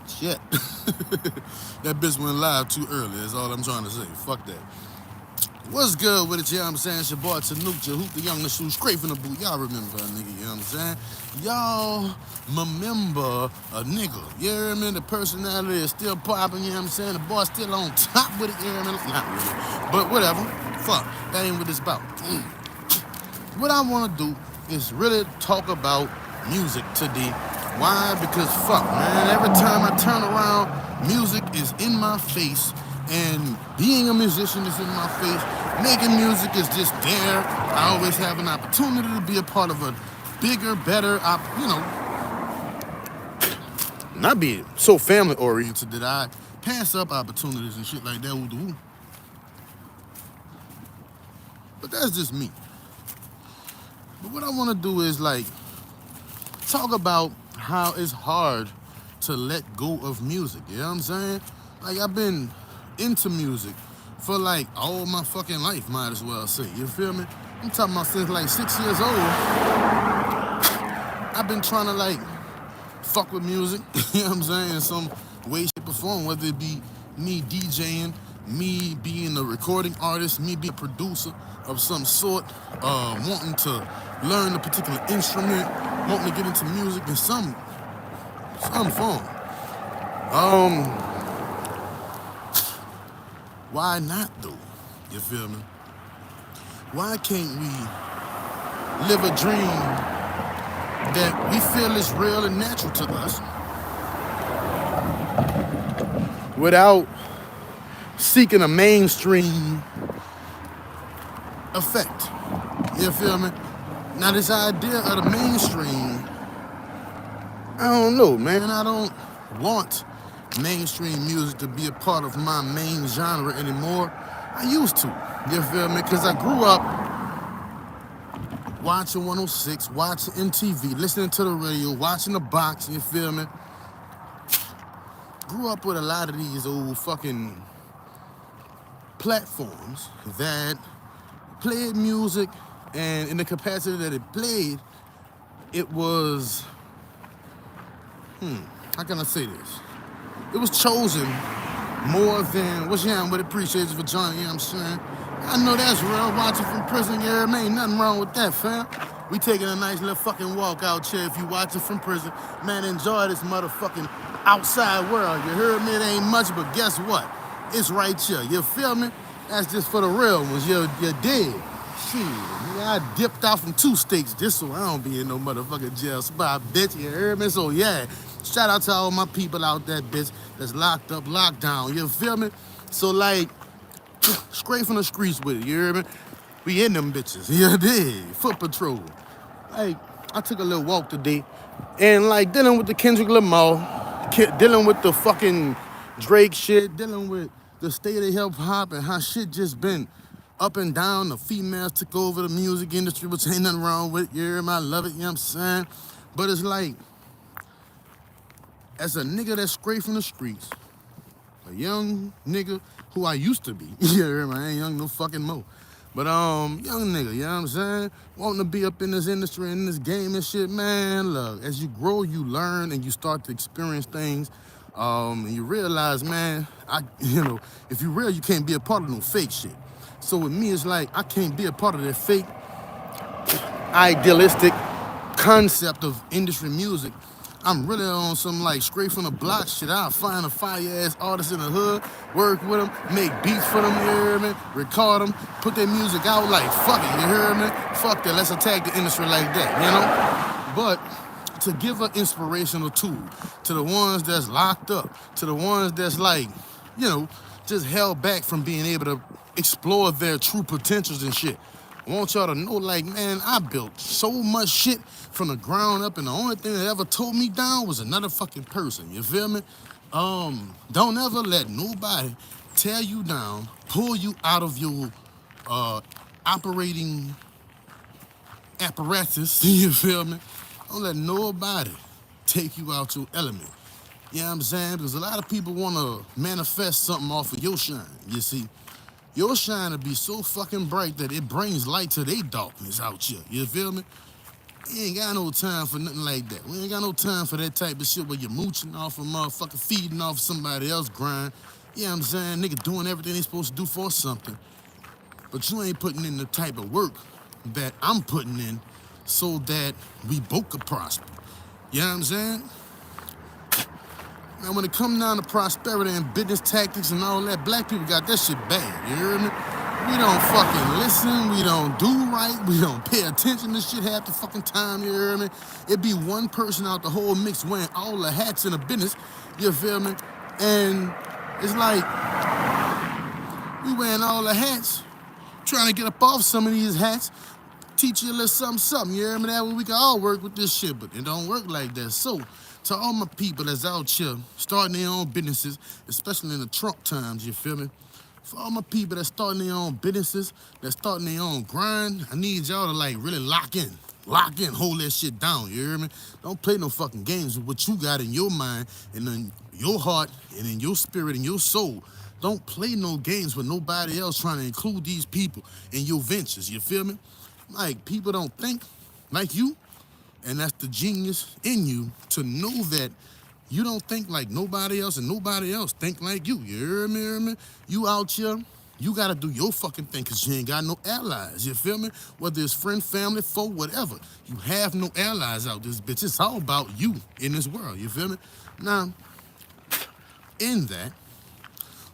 Shit. That bitch went live too early, that's all I'm trying to say. Fuck that. What's good with it, you know what I'm saying? It's your boy Tanuka, Hoop the Young, the shoe straight from the boot. Y'all remember a nigga, you know what I'm saying? Y'all remember a nigga. You hear me? The personality is still popping, you know what I'm saying? The boy still on top with it, you hear me? Not really. But whatever. Fuck. That ain't what it's about. What I want to do is really talk about music today. Why? Because fuck, man, every time I turn around, music is in my face, and being a musician is in my face. Making music is just there. I always have an opportunity to be a part of a bigger, better, not be so family oriented that I pass up opportunities and shit like that. But that's just me. But what I want to do is like talk about how it's hard to let go of music. You know what I'm saying? Like I've been into music for like all my fucking life, might as well say. You feel me? I'm talking about since like 6 years old. I've been trying to like fuck with music, you know what I'm saying, in some way, shape, or form, whether it be me DJing, me being a recording artist, me being a producer of some sort, wanting to learn a particular instrument, wanting to get into music in some form. Why not though? You feel me? Why can't we live a dream that we feel is real and natural to us without seeking a mainstream effect? You feel me? Now this idea of the mainstream, I don't know, man. I don't want mainstream music to be a part of my main genre anymore. I used to, you feel me? Because I grew up watching 106, watching MTV, listening to the radio, watching the box, you feel me? Grew up with a lot of these old fucking platforms that played music, and in the capacity that it played, it was, how can I say this? It was chosen more than, what's your with appreciation for Johnny, you know what I'm saying? I know that's real, watching from prison, yeah, man, ain't nothing wrong with that, fam. We taking a nice little fucking walk out here. If you watching from prison, man, enjoy this motherfucking outside world. You heard me? It ain't much, but guess what? It's right here. You feel me? That's just for the real ones. You're dead. Shit, I dipped out from 2 states just so I don't be in no motherfucking jail spot, bitch. You heard me? So yeah, shout out to all my people out there, bitch, that's locked up, locked down. You feel me? So like, straight from the streets with it, you hear me? We in them bitches, you dig? Foot patrol. Like, I took a little walk today, and like dealing with the Kendrick Lamar, dealing with the fucking Drake shit, dealing with the state of hip hop and how shit just been up and down. The females took over the music industry, which ain't nothing wrong with it, you hear me? I love it, you know what I'm saying? But it's like, as a nigga that's straight from the streets, a young nigga who I used to be. You hear me? I ain't young no fucking more. But young nigga, you know what I'm saying? Wanting to be up in this industry and this game and shit, man, look, as you grow, you learn and you start to experience things. And you realize, man, if you real, you can't be a part of no fake shit. So with me, it's like, I can't be a part of that fake, idealistic concept of industry music. I'm really on some like straight from the block shit. I'll find a fire-ass artist in the hood, work with them, make beats for them, you hear me? Record them, put their music out like, fuck it, you hear me? Fuck that, let's attack the industry like that, you know? But to give an inspirational tool to the ones that's locked up, to the ones that's like, just held back from being able to explore their true potentials and shit. I want y'all to know, like, man, I built so much shit from the ground up, and the only thing that ever tore me down was another fucking person, you feel me? Don't ever let nobody tear you down, pull you out of your operating apparatus, you feel me? Don't let nobody take you out your element. You know what I'm saying? Because a lot of people want to manifest something off of your shine, you see? Your shine will be so fucking bright that it brings light to their darkness out here. You feel me? We ain't got no time for nothing like that. We ain't got no time for that type of shit where you're mooching off a motherfucker, feeding off somebody else's grind. You know what I'm saying? Nigga doing everything they supposed to do for something. But you ain't putting in the type of work that I'm putting in so that we both could prosper. You know what I'm saying? Now, when it comes down to prosperity and business tactics and all that, black people got that shit bad, you hear me? We don't fucking listen, we don't do right, we don't pay attention to shit half the fucking time, you hear me? It be one person out the whole mix wearing all the hats in the business, you feel me? And it's like, we wearing all the hats, trying to get up off some of these hats, teach you a little something, you hear me? That way we can all work with this shit, but it don't work like that. So, to all my people that's out here starting their own businesses, especially in the Trump times, you feel me? For all my people that's starting their own businesses, that's starting their own grind, I need y'all to like really lock in, hold that shit down, you hear me? Don't play no fucking games with what you got in your mind and in your heart and in your spirit and your soul. Don't play no games with nobody else trying to include these people in your ventures, you feel me? Like, people don't think like you, and that's the genius in you to know that you don't think like nobody else and nobody else think like you. You hear me, hear me? You out here, you gotta do your fucking thing because you ain't got no allies, you feel me? Whether it's friend, family, foe, whatever. You have no allies out this bitch. It's all about you in this world, you feel me? Now, in that,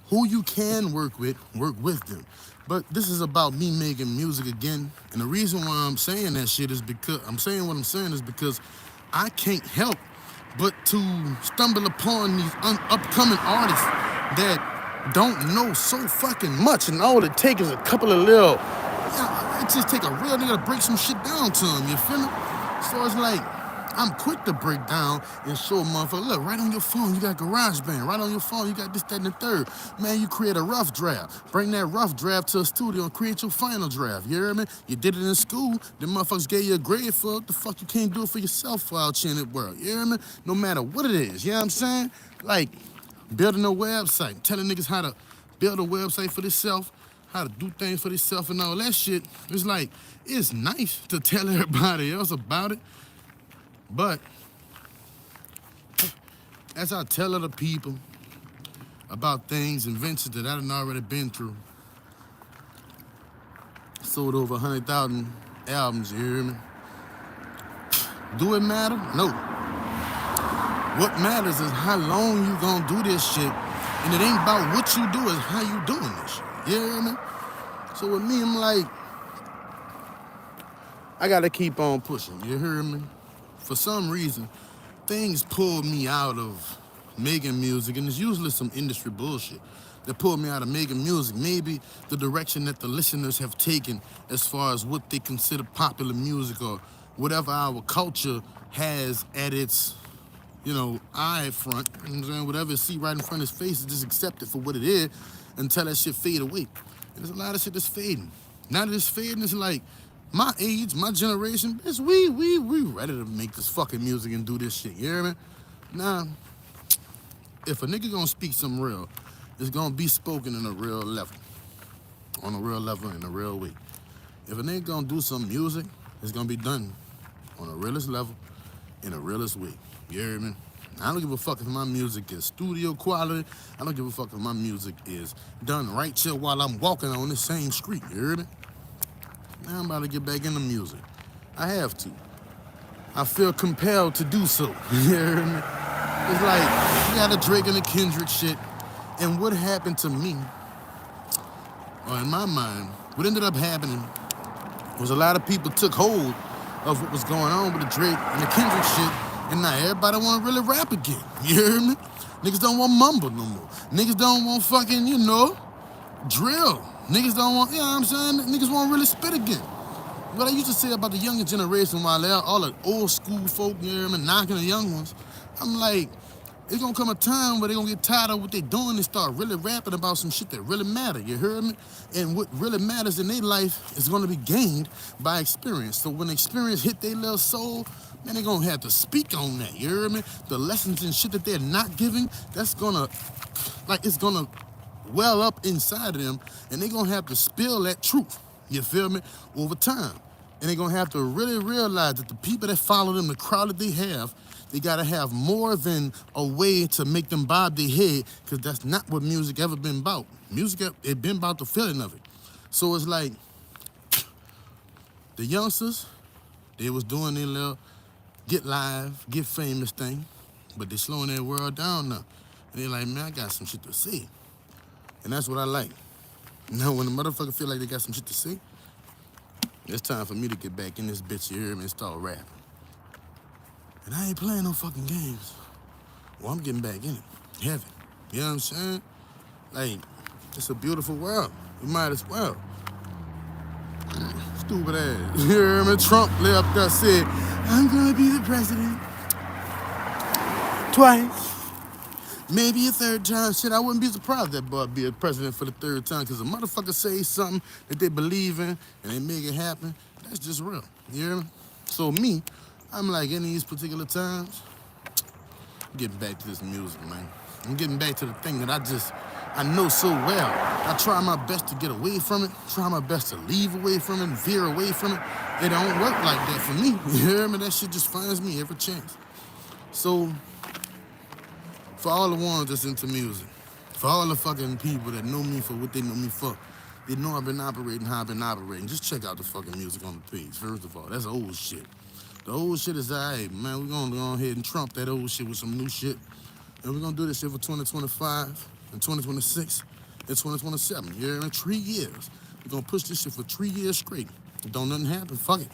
who you can work with them. But this is about me making music again. And the reason why I'm saying that shit is because, I'm saying what I'm saying is because I can't help but to stumble upon these upcoming artists that don't know so fucking much. And all it takes is a couple of little, it just take a real nigga to break some shit down to them, you feel me? So it's like, I'm quick to break down and show a motherfucker, look, right on your phone, you got GarageBand. Right on your phone, you got this, that, and the third. Man, you create a rough draft. Bring that rough draft to a studio and create your final draft. You hear me? You did it in school. The motherfuckers gave you a grade for it. The fuck you can't do it for yourself out here in the world. You hear me? No matter what it is. You know what I'm saying? Like, building a website, telling niggas how to build a website for themselves, how to do things for themselves and all that shit. It's like, it's nice to tell everybody else about it. But as I tell other people about things, inventions that I done already been through, sold over 100,000 albums, you hear me? Do it matter? No. What matters is how long you gonna do this shit, and it ain't about what you do, it's how you doing this shit, you hear me? So with me, I'm like, I gotta keep on pushing, you hear me? For some reason, things pull me out of making music, and it's usually some industry bullshit that pulled me out of making music. Maybe the direction that the listeners have taken as far as what they consider popular music or whatever our culture has at its, eye front. You know what I'm saying? Whatever it see right in front of his face, just accept it for what it is until that shit fade away. And there's a lot of shit that's fading. Now that it's fading, it's like, my age, my generation, is we ready to make this fucking music and do this shit, you hear me? Now, if a nigga gonna speak something real, it's gonna be spoken in a real level. On a real level, in a real way. If a nigga gonna do some music, it's gonna be done on a realest level, in a realest way, you hear me? I don't give a fuck if my music is studio quality. I don't give a fuck if my music is done right here while I'm walking on the same street, you hear me? Now I'm about to get back into music. I have to. I feel compelled to do so. You hear me? It's like, you got a Drake and a Kendrick shit. And what happened to me, or in my mind, what ended up happening was a lot of people took hold of what was going on with the Drake and the Kendrick shit, and now everybody want to really rap again. You hear me? Niggas don't want mumble no more. Niggas don't want fucking, drill. Niggas don't want, you know what I'm saying? Niggas want to really spit again. What I used to say about the younger generation while they're all the old school folk, you hear me, knocking the young ones, I'm like, it's gonna come a time where they're gonna get tired of what they're doing and start really rapping about some shit that really matter, you heard me? And what really matters in their life is gonna be gained by experience. So when experience hit their little soul, man, they're gonna have to speak on that, you heard me? The lessons and shit that they're not giving, that's gonna, it's gonna well up inside of them, and they're gonna have to spill that truth, you feel me, over time. And they're gonna have to really realize that the people that follow them, the crowd that they gotta have more than a way to make them bob their head, because that's not what music ever been about. Music, it been about the feeling of it. So it's like, the youngsters, they was doing their little get live, get famous thing, but they slowing their world down now. And they're like, man, I got some shit to say. And that's what I like. Now, when the motherfucker feel like they got some shit to say, it's time for me to get back in this bitch, you hear me, and start rapping. And I ain't playing no fucking games. Well, I'm getting back in it. Heavy. You know what I'm saying? Like, it's a beautiful world. We might as well. Stupid ass. You hear me? Trump lay up there said, I'm gonna be the president. Twice. Maybe a third time. Shit, I wouldn't be surprised that boy be a president for the third time, because a motherfucker say something that they believe in and they make it happen. That's just real. You hear me? So me, I'm like, in these particular times, I'm getting back to this music, man. I'm getting back to the thing that I know so well. I try my best to get away from it, try my best to leave away from it, veer away from it. It don't work like that for me. You hear me? That shit just finds me every chance. So, for all the ones that's into music, for all the fucking people that know me for what they know me for, they know I've been operating how I've been operating. Just check out the fucking music on the page, first of all. That's old shit. The old shit is alright, man. We're gonna go ahead and trump that old shit with some new shit. And we're gonna do this shit for 2025 and 2026 and 2027. You hear me? 3 years. We're gonna push this shit for 3 years straight. Don't nothing happen, fuck it.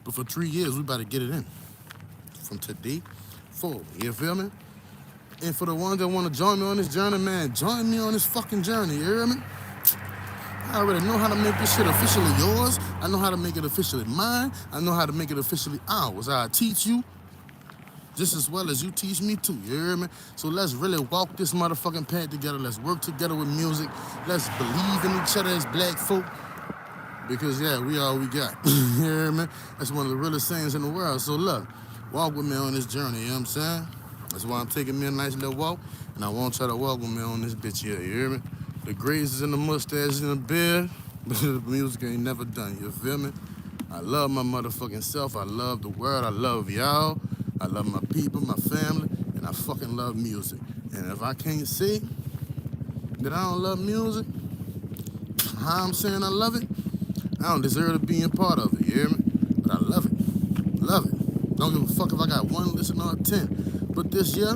But for 3 years, we about to get it in. From today forward. You feel me? And for the ones that want to join me on this journey, man, join me on this fucking journey, you hear me? I already know how to make this shit officially yours. I know how to make it officially mine. I know how to make it officially ours. I teach you just as well as you teach me too, you hear me? So let's really walk this motherfucking path together. Let's work together with music. Let's believe in each other as black folk. Because, yeah, we all we got, you hear me? That's one of the realest things in the world. So look, walk with me on this journey, you know what I'm saying? That's why I'm taking me a nice little walk, and I want y'all to walk with me on this bitch here, you hear me? The grazes and the mustache and the beard, but the music ain't never done, you feel me? I love my motherfucking self, I love the world, I love y'all, I love my people, my family, and I fucking love music. And if I can't say that I don't love music, how I'm saying I love it, I don't deserve to be a part of it, you hear me? But I love it, love it. Don't give a fuck if I got 1 listener or 10. But this year,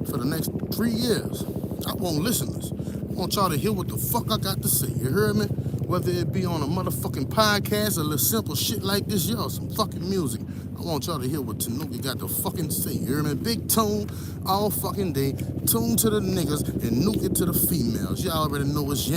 for the next 3 years, I want listeners. I want y'all to hear what the fuck I got to say. You heard me? Whether it be on a motherfucking podcast or little simple shit like this, y'all, some fucking music. I want y'all to hear what Tanuki got to fucking say. You hear me? Big tone all fucking day. Tune to the niggas and nuke it to the females. Y'all already know it's